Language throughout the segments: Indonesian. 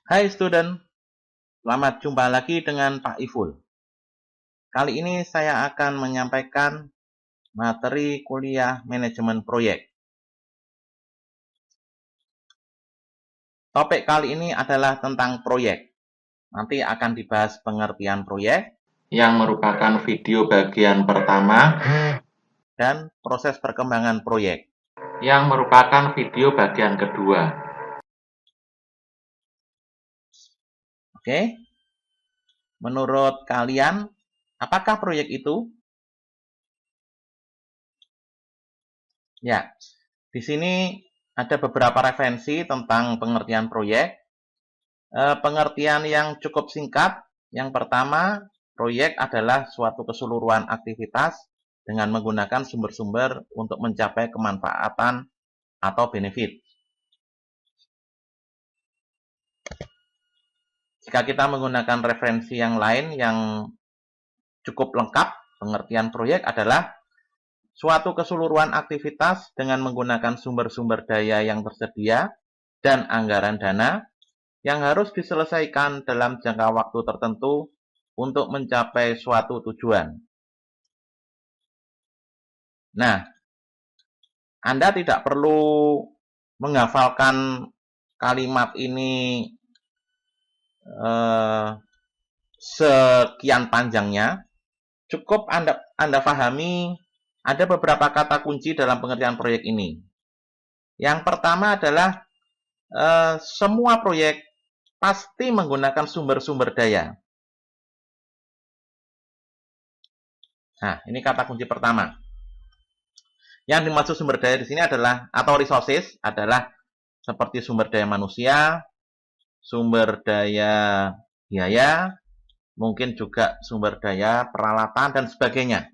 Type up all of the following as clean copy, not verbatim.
Hai student, selamat jumpa lagi dengan Pak Iful. Kali ini saya akan menyampaikan materi kuliah manajemen proyek. Topik kali ini adalah tentang proyek. Nanti akan dibahas pengertian proyek yang merupakan video bagian pertama dan proses perkembangan proyek. yang merupakan video bagian kedua. Oke? Menurut kalian, apakah proyek itu? Ya, di sini ada beberapa referensi tentang pengertian proyek. Pengertian yang cukup singkat, yang pertama, proyek adalah suatu keseluruhan aktivitas dengan menggunakan sumber-sumber untuk mencapai kemanfaatan atau benefit. Jika kita menggunakan referensi yang lain yang cukup lengkap, pengertian proyek adalah suatu keseluruhan aktivitas dengan menggunakan sumber-sumber daya yang tersedia dan anggaran dana yang harus diselesaikan dalam jangka waktu tertentu untuk mencapai suatu tujuan. Nah, Anda tidak perlu menghafalkan kalimat ini sekian panjangnya. Cukup Anda pahami ada beberapa kata kunci dalam pengertian proyek ini. Yang pertama adalah semua proyek pasti menggunakan sumber-sumber daya. Nah, ini kata kunci pertama. Yang dimaksud sumber daya di sini adalah, atau resources, adalah seperti sumber daya manusia, sumber daya biaya, mungkin juga sumber daya peralatan, dan sebagainya.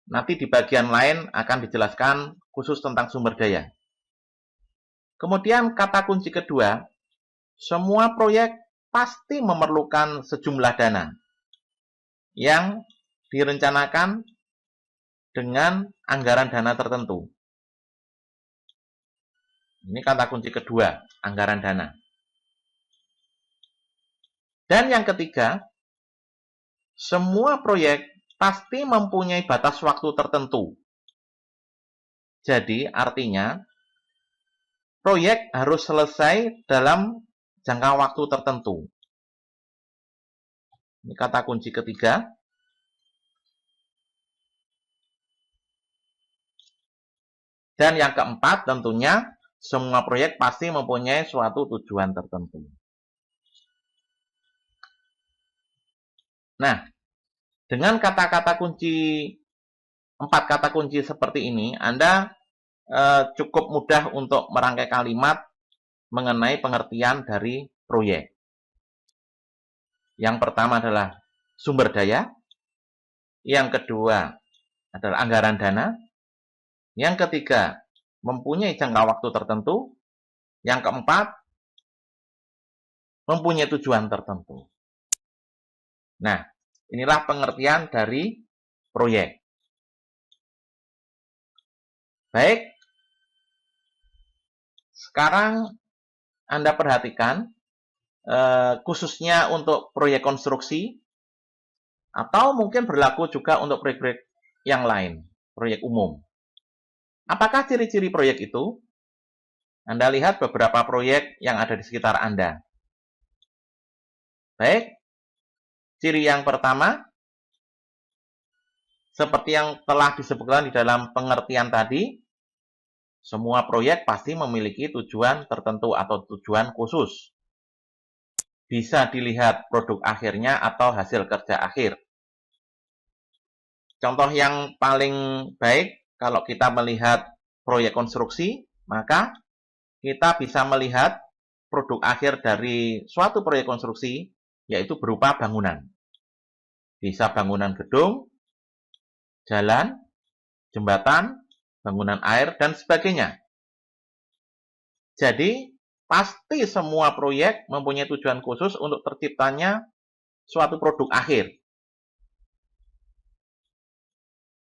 Nanti di bagian lain akan dijelaskan khusus tentang sumber daya. Kemudian kata kunci kedua, semua proyek pasti memerlukan sejumlah dana yang direncanakan dengan anggaran dana tertentu. Ini kata kunci kedua, anggaran dana. Dan yang ketiga, semua proyek pasti mempunyai batas waktu tertentu. Jadi, artinya, proyek harus selesai dalam jangka waktu tertentu. Ini kata kunci ketiga. Dan yang keempat, tentunya, semua proyek pasti mempunyai suatu tujuan tertentu. Nah, dengan kata-kata kunci, 4 kata kunci seperti ini, Anda cukup mudah untuk merangkai kalimat mengenai pengertian dari proyek. Yang pertama adalah sumber daya, yang kedua adalah anggaran dana, yang ketiga mempunyai jangka waktu tertentu, yang keempat mempunyai tujuan tertentu. Nah, inilah pengertian dari proyek. Baik, sekarang Anda perhatikan, khususnya untuk proyek konstruksi, atau mungkin berlaku juga untuk proyek-proyek yang lain, proyek umum. Apakah ciri-ciri proyek itu? Anda lihat beberapa proyek yang ada di sekitar Anda. Baik, ciri yang pertama, seperti yang telah disebutkan di dalam pengertian tadi, semua proyek pasti memiliki tujuan tertentu atau tujuan khusus. Bisa dilihat produk akhirnya atau hasil kerja akhir. Contoh yang paling baik, kalau kita melihat proyek konstruksi, maka kita bisa melihat produk akhir dari suatu proyek konstruksi, yaitu berupa bangunan. Bisa bangunan gedung, jalan, jembatan, bangunan air, dan sebagainya. Jadi, pasti semua proyek mempunyai tujuan khusus untuk terciptanya suatu produk akhir.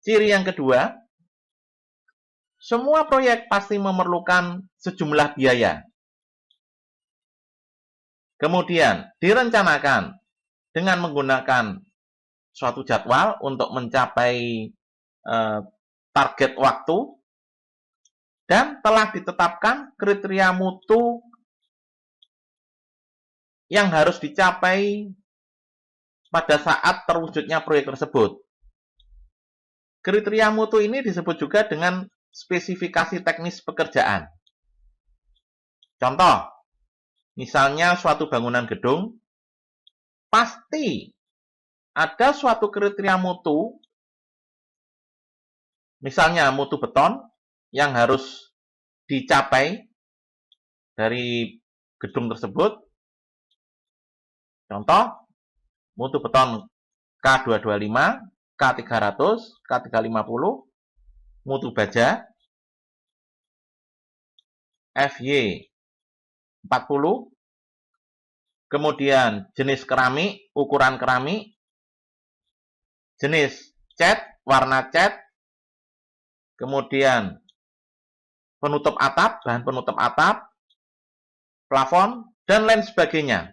Ciri yang kedua, semua proyek pasti memerlukan sejumlah biaya. Kemudian direncanakan dengan menggunakan suatu jadwal untuk mencapai target waktu, dan telah ditetapkan kriteria mutu yang harus dicapai pada saat terwujudnya proyek tersebut. Kriteria mutu ini disebut juga dengan spesifikasi teknis pekerjaan. Contoh, misalnya suatu bangunan gedung, pasti ada suatu kriteria mutu, misalnya mutu beton yang harus dicapai dari gedung tersebut. Contoh, mutu beton K225, K300, K350, mutu baja FY40, kemudian jenis keramik, ukuran keramik, jenis cat, warna cat, kemudian penutup atap, bahan penutup atap, plafon, dan lain sebagainya.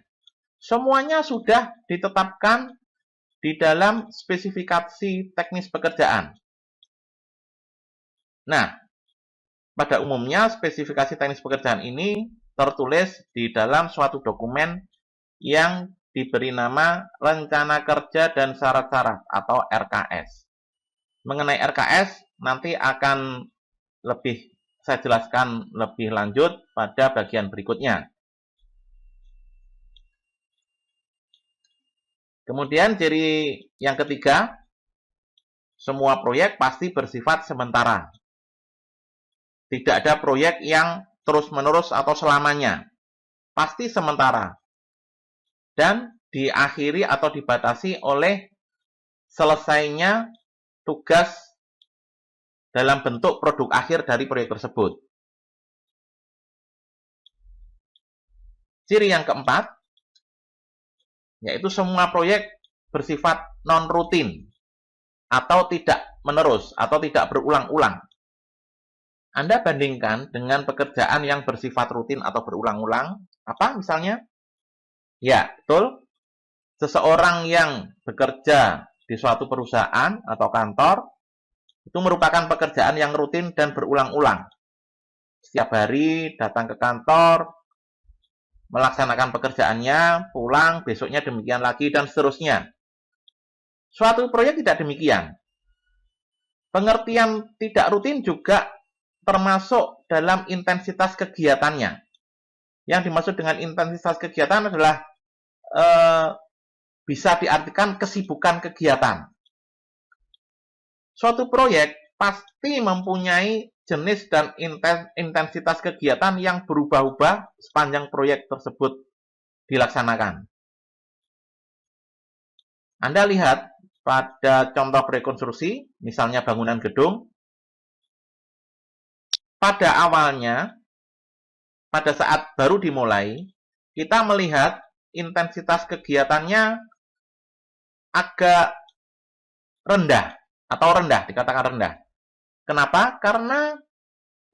Semuanya sudah ditetapkan di dalam spesifikasi teknis pekerjaan. Nah, pada umumnya spesifikasi teknis pekerjaan ini tertulis di dalam suatu dokumen yang diberi nama Rencana Kerja dan Syarat-syarat atau RKS. Mengenai RKS nanti akan saya jelaskan lebih lanjut pada bagian berikutnya. Kemudian ciri yang ketiga, semua proyek pasti bersifat sementara. Tidak ada proyek yang terus-menerus atau selamanya. Pasti sementara. Dan diakhiri atau dibatasi oleh selesainya tugas dalam bentuk produk akhir dari proyek tersebut. Ciri yang keempat, yaitu semua proyek bersifat non-rutin atau tidak menerus atau tidak berulang-ulang. Anda bandingkan dengan pekerjaan yang bersifat rutin atau berulang-ulang. Apa misalnya? Ya, betul. Seseorang yang bekerja di suatu perusahaan atau kantor itu merupakan pekerjaan yang rutin dan berulang-ulang. Setiap hari datang ke kantor, melaksanakan pekerjaannya, pulang, besoknya demikian lagi, dan seterusnya. Suatu proyek tidak demikian. Pengertian tidak rutin juga termasuk dalam intensitas kegiatannya. Yang dimaksud dengan intensitas kegiatan adalah bisa diartikan kesibukan kegiatan. Suatu proyek pasti mempunyai jenis dan intensitas kegiatan yang berubah-ubah sepanjang proyek tersebut dilaksanakan. Anda lihat pada contoh rekonstruksi, misalnya bangunan gedung, pada awalnya, pada saat baru dimulai, kita melihat intensitas kegiatannya agak rendah, atau rendah, dikatakan rendah. Kenapa? Karena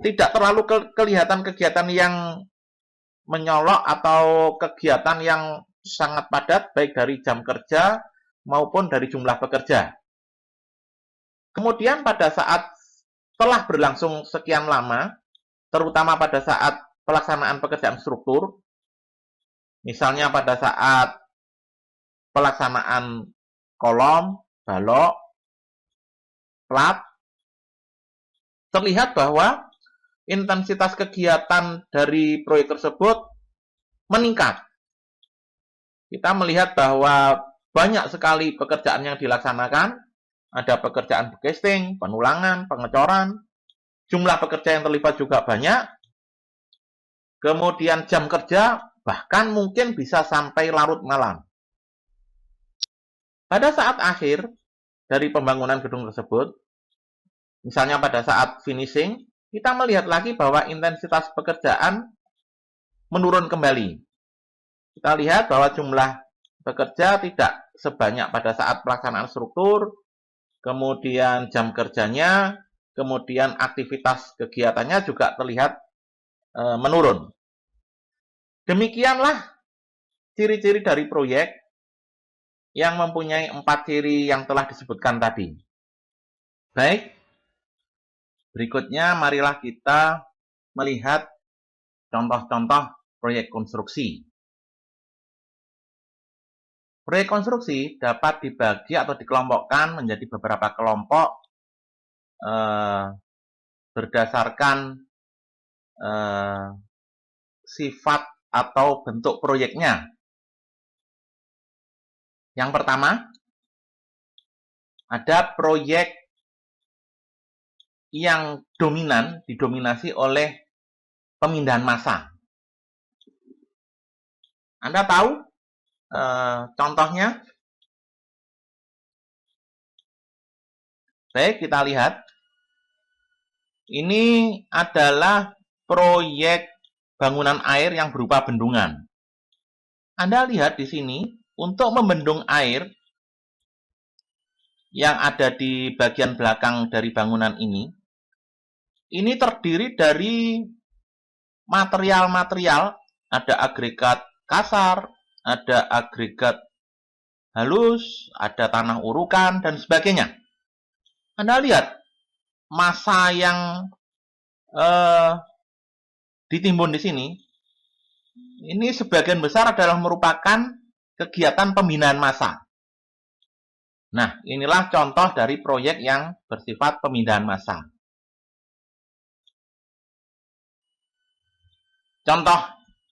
tidak terlalu kelihatan kegiatan yang menyolok atau kegiatan yang sangat padat, baik dari jam kerja maupun dari jumlah pekerja. Kemudian pada saat telah berlangsung sekian lama, terutama pada saat pelaksanaan pekerjaan struktur, misalnya pada saat pelaksanaan kolom, balok, plat, terlihat bahwa intensitas kegiatan dari proyek tersebut meningkat. Kita melihat bahwa banyak sekali pekerjaan yang dilaksanakan, ada pekerjaan casting, penulangan, pengecoran, jumlah pekerja yang terlibat juga banyak, kemudian jam kerja bahkan mungkin bisa sampai larut malam. Pada saat akhir dari pembangunan gedung tersebut, misalnya pada saat finishing, kita melihat lagi bahwa intensitas pekerjaan menurun kembali. Kita lihat bahwa jumlah pekerja tidak sebanyak pada saat pelaksanaan struktur, kemudian jam kerjanya, kemudian aktivitas kegiatannya juga terlihat menurun. Demikianlah ciri-ciri dari proyek yang mempunyai 4 ciri yang telah disebutkan tadi. Baik, berikutnya marilah kita melihat contoh-contoh proyek konstruksi. Proyek konstruksi dapat dibagi atau dikelompokkan menjadi beberapa kelompok berdasarkan sifat atau bentuk proyeknya. Yang pertama, ada proyek yang didominasi oleh pemindahan massa. Anda tahu contohnya? Baik, kita lihat. Ini adalah proyek bangunan air yang berupa bendungan. Anda lihat di sini, untuk membendung air yang ada di bagian belakang dari bangunan ini terdiri dari material-material, ada agregat kasar, ada agregat halus, ada tanah urukan, dan sebagainya. Anda lihat, massa yang ditimbun di sini, ini sebagian besar adalah merupakan kegiatan pembinaan massa. Nah, inilah contoh dari proyek yang bersifat pemindahan massa. Contoh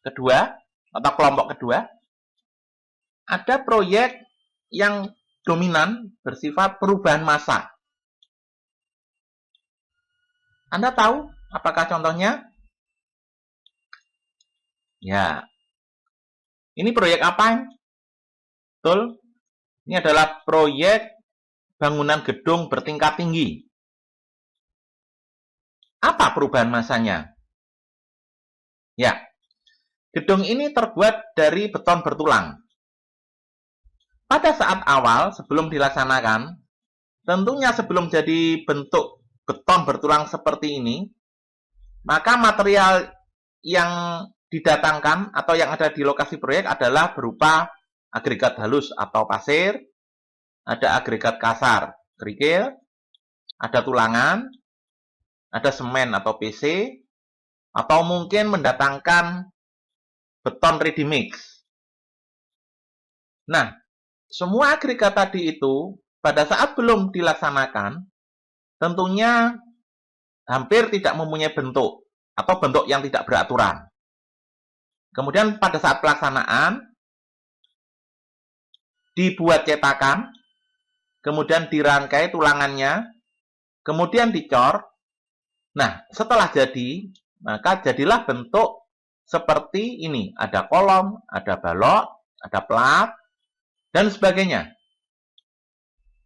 kedua, atau kelompok kedua, ada proyek yang dominan bersifat perubahan massa. Anda tahu apakah contohnya? Ya, ini proyek apa? Betul, ini adalah proyek bangunan gedung bertingkat tinggi. Apa perubahan massanya? Ya, gedung ini terbuat dari beton bertulang. Pada saat awal, sebelum dilaksanakan, tentunya sebelum jadi bentuk beton bertulang seperti ini, maka material yang didatangkan atau yang ada di lokasi proyek adalah berupa agregat halus atau pasir, ada agregat kasar, kerikil, ada tulangan, ada semen atau PC, atau mungkin mendatangkan beton ready mix. Nah, semua agregat tadi itu pada saat belum dilaksanakan, tentunya hampir tidak mempunyai bentuk atau bentuk yang tidak beraturan. Kemudian pada saat pelaksanaan, dibuat cetakan, kemudian dirangkai tulangannya, kemudian dicor. Nah, setelah jadi, maka jadilah bentuk seperti ini. Ada kolom, ada balok, ada plat, dan sebagainya.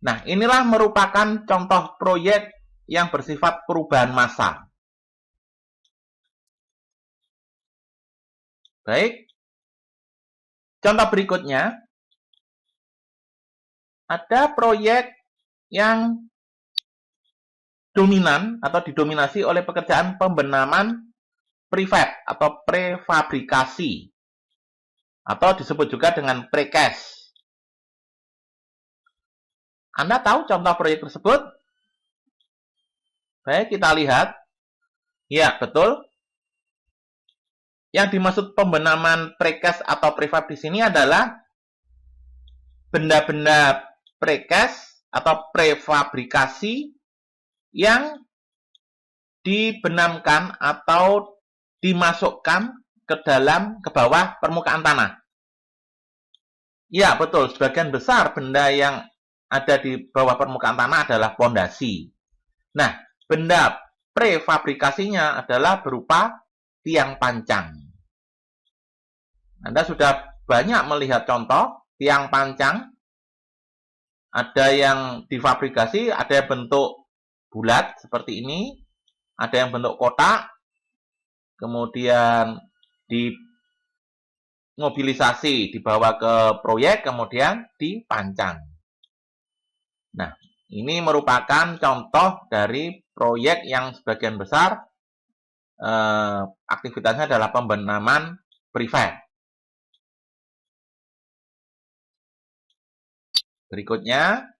Nah, inilah merupakan contoh proyek yang bersifat perubahan massa. Baik. Contoh berikutnya, ada proyek yang dominan atau didominasi oleh pekerjaan pembenaman prefab atau prefabrikasi, atau disebut juga dengan precast. Anda tahu contoh proyek tersebut? Baik, kita lihat. Ya, betul. Yang dimaksud pembenaman precast atau prefab di sini adalah benda-benda precast atau prefabrikasi yang dibenamkan atau dimasukkan ke bawah permukaan tanah. Ya, betul. Sebagian besar benda yang ada di bawah permukaan tanah adalah pondasi. Nah, benda prefabrikasinya adalah berupa tiang pancang. Anda sudah banyak melihat contoh tiang pancang. Ada yang difabrikasi, ada yang bentuk bulat seperti ini, ada yang bentuk kotak, kemudian dimobilisasi, dibawa ke proyek, kemudian dipancang. Nah, ini merupakan contoh dari proyek yang sebagian besar aktivitasnya adalah pembenaman prefab. Berikutnya,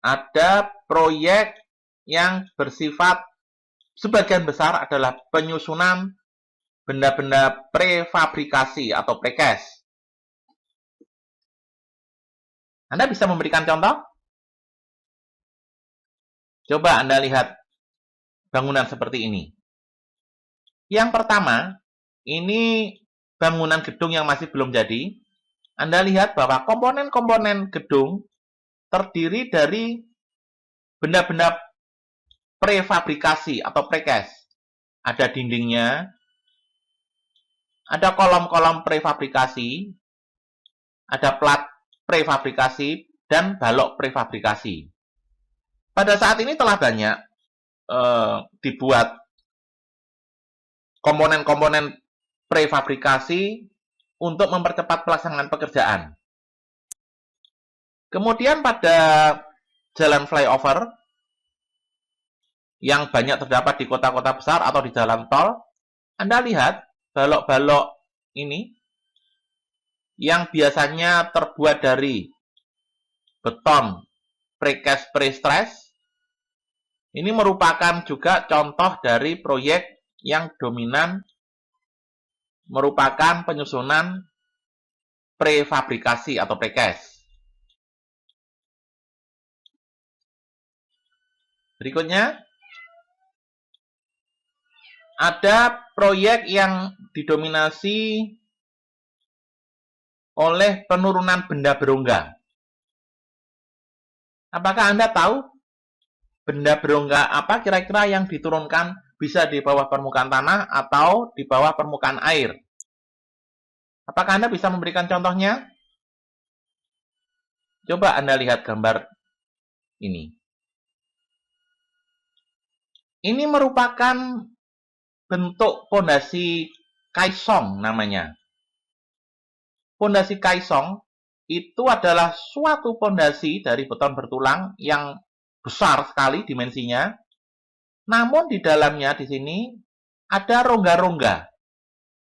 ada proyek yang bersifat sebagian besar adalah penyusunan benda-benda prefabrikasi atau precast. Anda bisa memberikan contoh? Coba Anda lihat bangunan seperti ini. Yang pertama, ini bangunan gedung yang masih belum jadi. Anda lihat bahwa komponen-komponen gedung terdiri dari benda-benda prefabrikasi atau precast. Ada dindingnya, ada kolom-kolom prefabrikasi, ada plat prefabrikasi, dan balok prefabrikasi. Pada saat ini telah banyak dibuat komponen-komponen prefabrikasi untuk mempercepat pelaksanaan pekerjaan. Kemudian pada jalan flyover yang banyak terdapat di kota-kota besar atau di jalan tol, Anda lihat balok-balok ini yang biasanya terbuat dari beton precast pre-stress. Ini merupakan juga contoh dari proyek yang dominan merupakan penyusunan prefabrikasi atau precast. Berikutnya, ada proyek yang didominasi oleh penurunan benda berongga. Apakah Anda tahu benda berongga apa kira-kira yang diturunkan, bisa di bawah permukaan tanah atau di bawah permukaan air? Apakah Anda bisa memberikan contohnya? Coba Anda lihat gambar ini. Ini merupakan bentuk pondasi kaisong namanya. Pondasi kaisong itu adalah suatu pondasi dari beton bertulang yang besar sekali dimensinya. Namun di dalamnya di sini ada rongga-rongga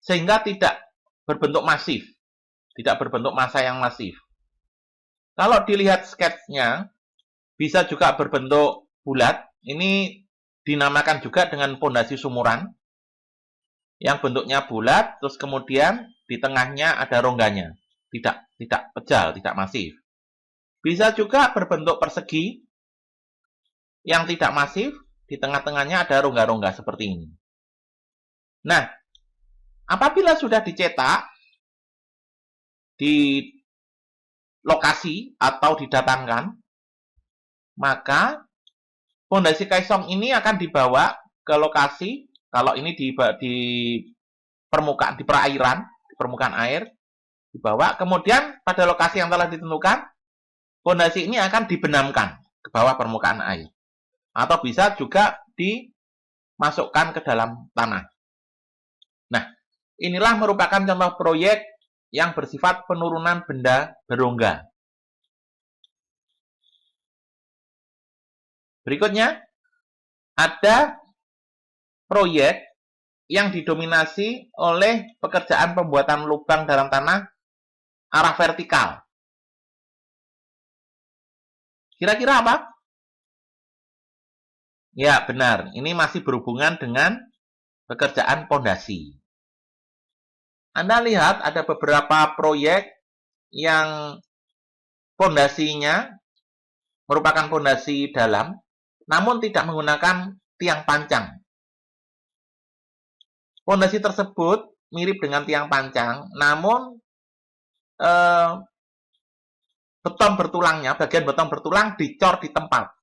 sehingga tidak berbentuk masif, tidak berbentuk massa yang masif. Kalau dilihat sketsnya bisa juga berbentuk bulat. Ini dinamakan juga dengan pondasi sumuran yang bentuknya bulat, terus kemudian di tengahnya ada rongganya, tidak pejal, tidak masif. Bisa juga berbentuk persegi yang tidak masif, di tengah-tengahnya ada rongga-rongga seperti ini. Nah, apabila sudah dicetak di lokasi atau didatangkan, maka pondasi kaisong ini akan dibawa ke lokasi. Kalau ini di permukaan, di perairan, di permukaan air, dibawa. Kemudian pada lokasi yang telah ditentukan, pondasi ini akan dibenamkan ke bawah permukaan air. Atau bisa juga dimasukkan ke dalam tanah. Nah, inilah merupakan contoh proyek yang bersifat penurunan benda berongga. Berikutnya, ada proyek yang didominasi oleh pekerjaan pembuatan lubang dalam tanah arah vertikal. Kira-kira apa? Ya, benar. Ini masih berhubungan dengan pekerjaan pondasi. Anda lihat ada beberapa proyek yang pondasinya merupakan pondasi dalam, namun tidak menggunakan tiang pancang. Pondasi tersebut mirip dengan tiang pancang, namun beton bertulangnya, bagian beton bertulang dicor di tempat.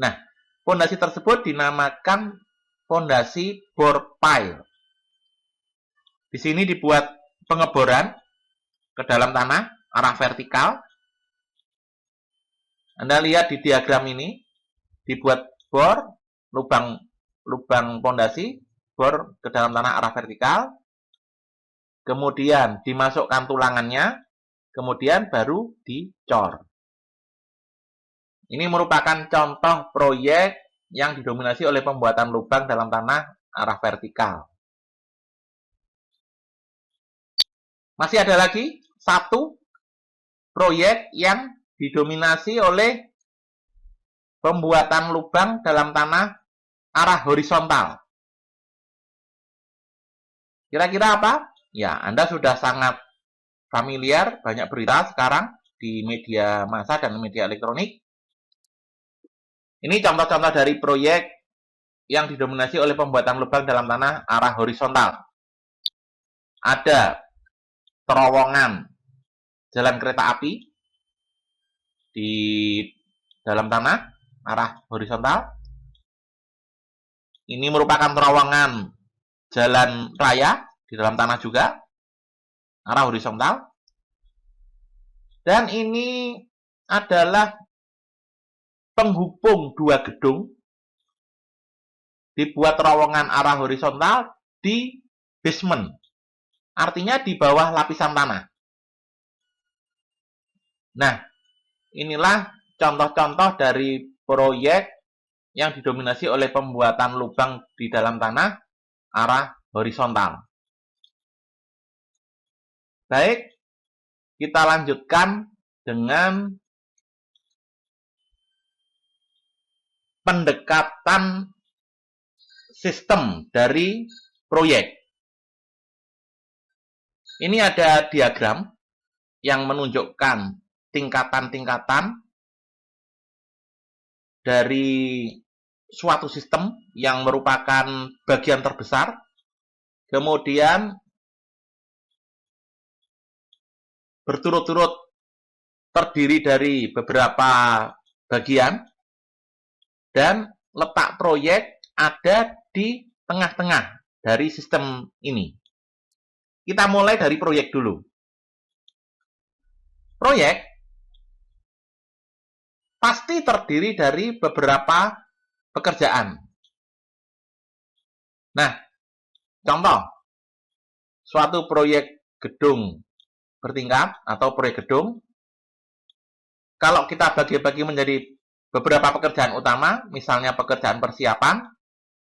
Nah, pondasi tersebut dinamakan pondasi bore pile. Di sini dibuat pengeboran ke dalam tanah arah vertikal. Anda lihat di diagram ini, dibuat bor, lubang pondasi, bor ke dalam tanah arah vertikal, kemudian dimasukkan tulangannya, kemudian baru dicor. Ini merupakan contoh proyek yang didominasi oleh pembuatan lubang dalam tanah arah vertikal. Masih ada lagi satu proyek yang didominasi oleh pembuatan lubang dalam tanah arah horizontal. Kira-kira apa? Ya, Anda sudah sangat familiar, banyak berita sekarang di media massa dan media elektronik. Ini contoh-contoh dari proyek yang didominasi oleh pembuatan lubang dalam tanah arah horizontal. Ada terowongan jalan kereta api di dalam tanah arah horizontal. Ini merupakan terowongan jalan raya di dalam tanah juga, arah horizontal. Dan ini adalah penghubung dua gedung, dibuat terowongan arah horizontal di basement, artinya di bawah lapisan tanah. Nah, inilah contoh-contoh dari proyek yang didominasi oleh pembuatan lubang di dalam tanah arah horizontal. Baik, kita lanjutkan dengan pendekatan sistem dari proyek. Ini ada diagram yang menunjukkan tingkatan-tingkatan dari suatu sistem yang merupakan bagian terbesar. Kemudian berturut-turut terdiri dari beberapa bagian, dan letak proyek ada di tengah-tengah dari sistem ini. Kita mulai dari proyek dulu. Proyek pasti terdiri dari beberapa pekerjaan. Nah, contoh, suatu proyek gedung bertingkat atau proyek gedung, kalau kita bagi-bagi menjadi beberapa pekerjaan utama, misalnya pekerjaan persiapan,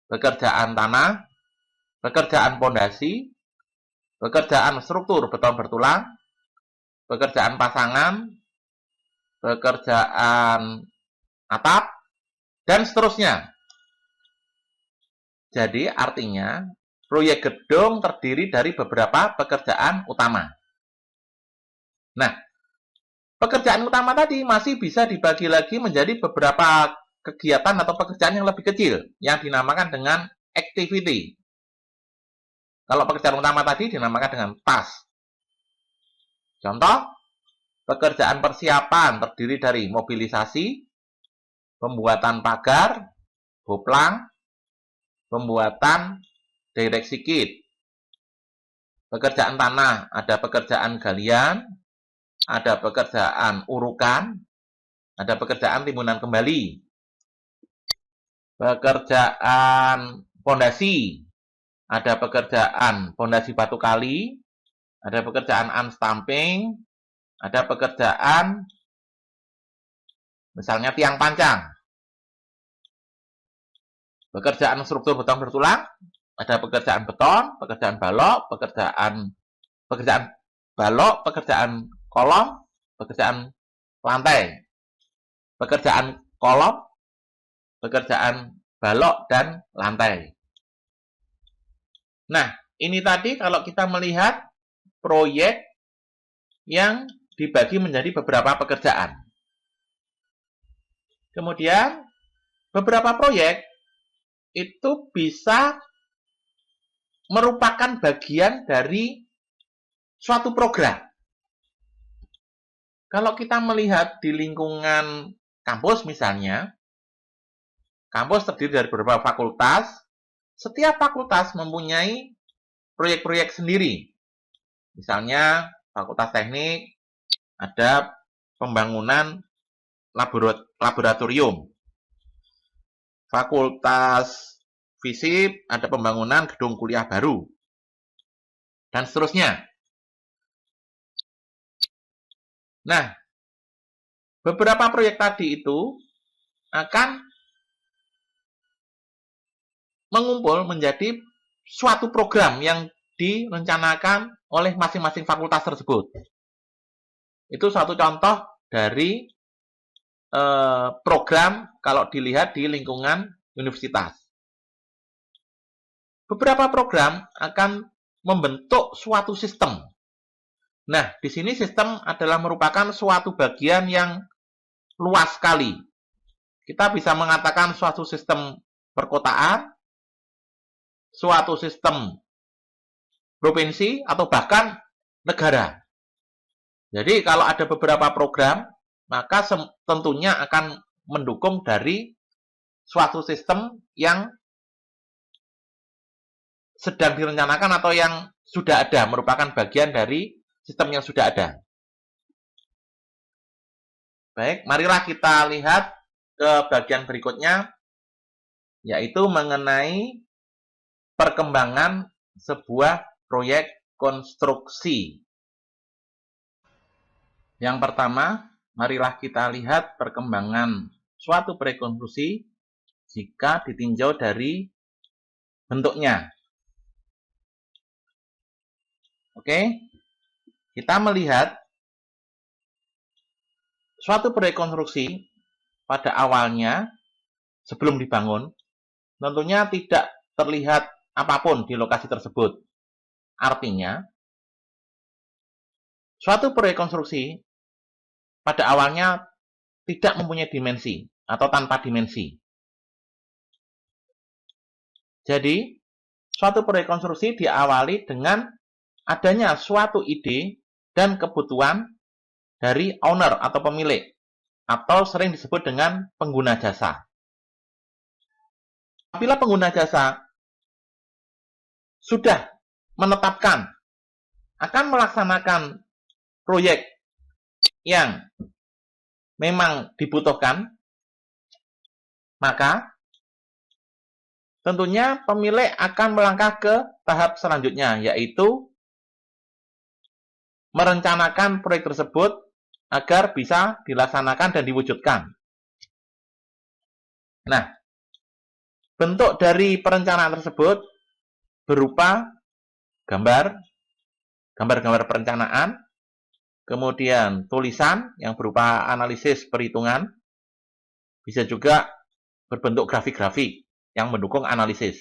pekerjaan tanah, pekerjaan pondasi, pekerjaan struktur beton bertulang, pekerjaan pasangan, pekerjaan atap, dan seterusnya. Jadi artinya proyek gedung terdiri dari beberapa pekerjaan utama. Nah, pekerjaan utama tadi masih bisa dibagi lagi menjadi beberapa kegiatan atau pekerjaan yang lebih kecil, yang dinamakan dengan activity. Kalau pekerjaan utama tadi dinamakan dengan task. Contoh, pekerjaan persiapan terdiri dari mobilisasi, pembuatan pagar, boplang, pembuatan direksi kit. Pekerjaan tanah, ada pekerjaan galian, ada pekerjaan urukan, ada pekerjaan timbunan kembali. Pekerjaan pondasi, ada pekerjaan pondasi batu kali, ada pekerjaan unstamping, ada pekerjaan misalnya tiang pancang. Pekerjaan struktur beton bertulang, ada pekerjaan beton, pekerjaan balok, pekerjaan balok, pekerjaan kolom, pekerjaan lantai, pekerjaan kolom, pekerjaan balok, dan lantai. Nah, ini tadi kalau kita melihat proyek yang dibagi menjadi beberapa pekerjaan. Kemudian, beberapa proyek itu bisa merupakan bagian dari suatu program. Kalau kita melihat di lingkungan kampus misalnya, kampus terdiri dari beberapa fakultas, setiap fakultas mempunyai proyek-proyek sendiri. Misalnya, fakultas teknik ada pembangunan laboratorium. Fakultas fisip ada pembangunan gedung kuliah baru. Dan seterusnya. Nah, beberapa proyek tadi itu akan mengumpul menjadi suatu program yang direncanakan oleh masing-masing fakultas tersebut. Itu satu contoh dari program kalau dilihat di lingkungan universitas. Beberapa program akan membentuk suatu sistem. Nah, di sini sistem adalah merupakan suatu bagian yang luas sekali. Kita bisa mengatakan suatu sistem perkotaan, suatu sistem provinsi, atau bahkan negara. Jadi, kalau ada beberapa program, maka tentunya akan mendukung dari suatu sistem yang sedang direncanakan atau yang sudah ada, merupakan bagian dari sistem yang sudah ada. Baik, marilah kita lihat ke bagian berikutnya, yaitu mengenai perkembangan sebuah proyek konstruksi. Yang pertama, marilah kita lihat perkembangan suatu proyek konstruksi jika ditinjau dari bentuknya. Oke, kita melihat suatu proyek konstruksi pada awalnya sebelum dibangun, tentunya tidak terlihat apapun di lokasi tersebut. Artinya, suatu proyek konstruksi pada awalnya tidak mempunyai dimensi atau tanpa dimensi. Jadi, suatu proyek konstruksi diawali dengan adanya suatu ide dan kebutuhan dari owner atau pemilik, atau sering disebut dengan pengguna jasa. Apabila pengguna jasa sudah menetapkan akan melaksanakan proyek yang memang dibutuhkan, maka tentunya pemilik akan melangkah ke tahap selanjutnya, yaitu merencanakan proyek tersebut agar bisa dilaksanakan dan diwujudkan. Nah, bentuk dari perencanaan tersebut berupa gambar-gambar perencanaan, kemudian tulisan yang berupa analisis perhitungan, bisa juga berbentuk grafik-grafik yang mendukung analisis.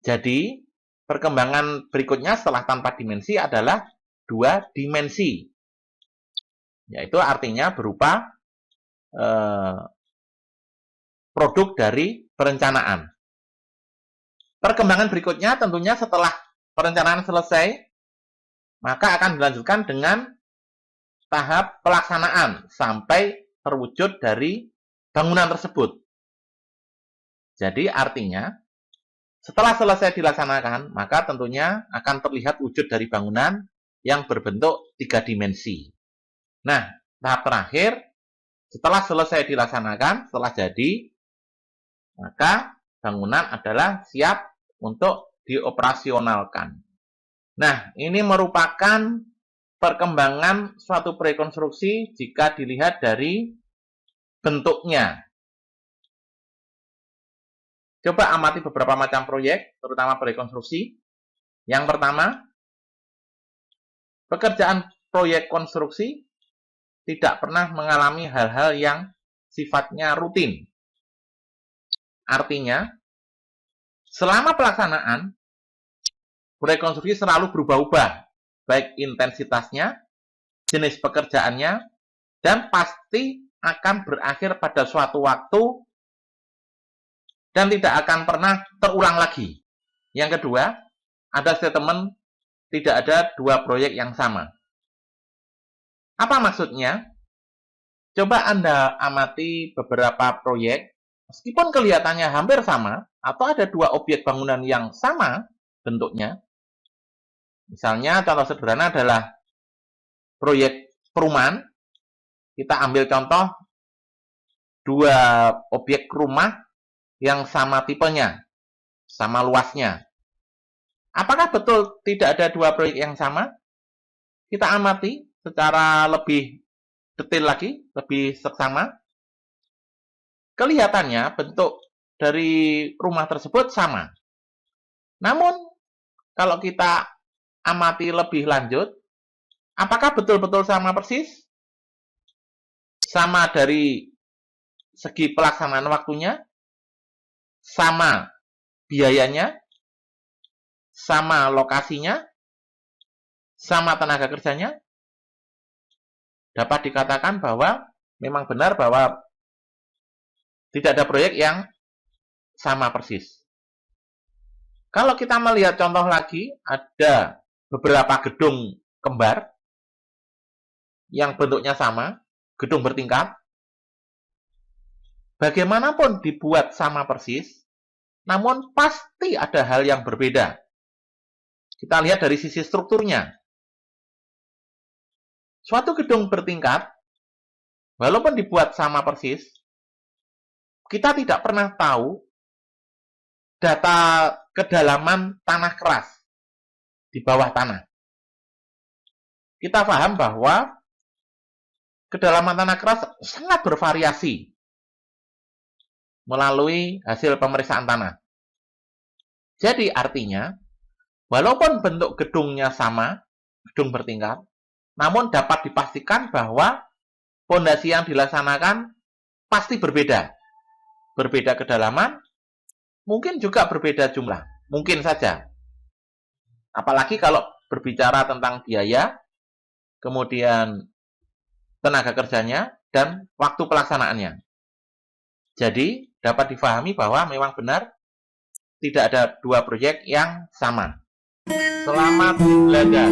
Jadi, perkembangan berikutnya setelah tanpa dimensi adalah dua dimensi, yaitu artinya berupa produk dari perencanaan. Perkembangan berikutnya tentunya setelah perencanaan selesai, maka akan dilanjutkan dengan tahap pelaksanaan sampai terwujud dari bangunan tersebut. Jadi artinya, setelah selesai dilaksanakan, maka tentunya akan terlihat wujud dari bangunan yang berbentuk 3 dimensi. Nah, tahap terakhir, setelah selesai dilaksanakan, setelah jadi, maka bangunan adalah siap untuk dioperasionalkan. Nah, ini merupakan perkembangan suatu proyek konstruksi jika dilihat dari bentuknya. Coba amati beberapa macam proyek, terutama proyek konstruksi. Yang pertama, pekerjaan proyek konstruksi tidak pernah mengalami hal-hal yang sifatnya rutin. Artinya, selama pelaksanaan, proyek konstruksi selalu berubah-ubah, baik intensitasnya, jenis pekerjaannya, dan pasti akan berakhir pada suatu waktu dan tidak akan pernah terulang lagi. Yang kedua, ada statement tidak ada dua proyek yang sama. Apa maksudnya? Coba Anda amati beberapa proyek, meskipun kelihatannya hampir sama, atau ada dua objek bangunan yang sama bentuknya. Misalnya, contoh sederhana adalah proyek perumahan. Kita ambil contoh dua objek rumah yang sama tipenya, sama luasnya. Apakah betul tidak ada dua proyek yang sama? Kita amati secara lebih detail lagi, lebih seksama. Kelihatannya bentuk dari rumah tersebut sama. Namun, kalau kita amati lebih lanjut, Apakah betul-betul sama persis? Sama dari segi pelaksanaan waktunya, sama biayanya, sama lokasinya, sama tenaga kerjanya? Dapat dikatakan bahwa memang benar bahwa tidak ada proyek yang sama persis. Kalau kita melihat contoh lagi, ada beberapa gedung kembar yang bentuknya sama, gedung bertingkat. Bagaimanapun dibuat sama persis, namun pasti ada hal yang berbeda. Kita lihat dari sisi strukturnya. Suatu gedung bertingkat, walaupun dibuat sama persis, kita tidak pernah tahu data kedalaman tanah keras di bawah tanah. Kita paham bahwa kedalaman tanah keras sangat bervariasi melalui hasil pemeriksaan tanah. Jadi artinya, walaupun bentuk gedungnya sama, gedung bertingkat, namun dapat dipastikan bahwa fondasi yang dilaksanakan pasti berbeda. Berbeda kedalaman, mungkin juga berbeda jumlah. Mungkin saja. Apalagi kalau berbicara tentang biaya, kemudian tenaga kerjanya, dan waktu pelaksanaannya. Jadi, dapat difahami bahwa memang benar tidak ada dua proyek yang sama. Selamat belajar.